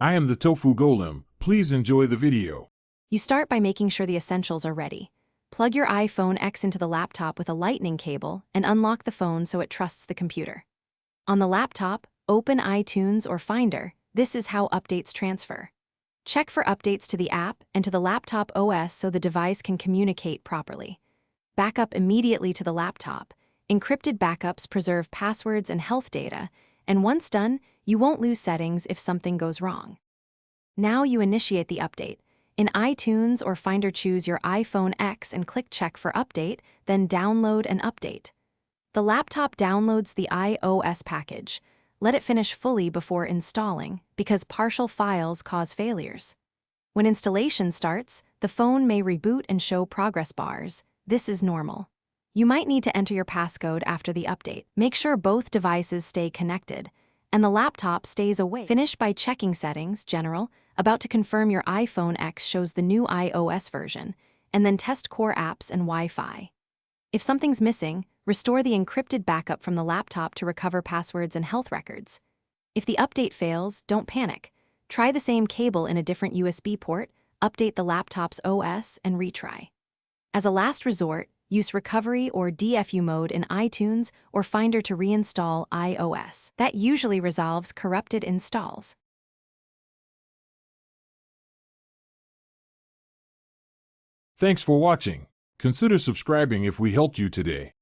I am the Tofu Golem. Please enjoy the video. You start by making sure the essentials are ready. Plug your iPhone X into the laptop with a lightning cable and unlock the phone so it trusts the computer. On the laptop, open iTunes or Finder. This is how updates transfer. Check for updates to the app and to the laptop OS so the device can communicate properly. Backup immediately to the laptop. Encrypted backups preserve passwords and health data, and once done, you won't lose settings if something goes wrong. Now you initiate the update. In iTunes or Finder, choose your iPhone X and click Check for Update, then download and update. The laptop downloads the iOS package. Let it finish fully before installing, because partial files cause failures. When installation starts, the phone may reboot and show progress bars. This is normal. You might need to enter your passcode after the update. Make sure both devices stay connected, and the laptop stays awake. Finish by checking Settings, General. About to confirm your iPhone X shows the new iOS version, and then test core apps and Wi-Fi. If something's missing, restore the encrypted backup from the laptop to recover passwords and health records. If the update fails, don't panic. Try the same cable in a different USB port, update the laptop's OS, and retry. As a last resort, use recovery or DFU mode in iTunes or Finder to reinstall iOS. That usually resolves corrupted installs. Thanks for watching. Consider subscribing if we helped you today.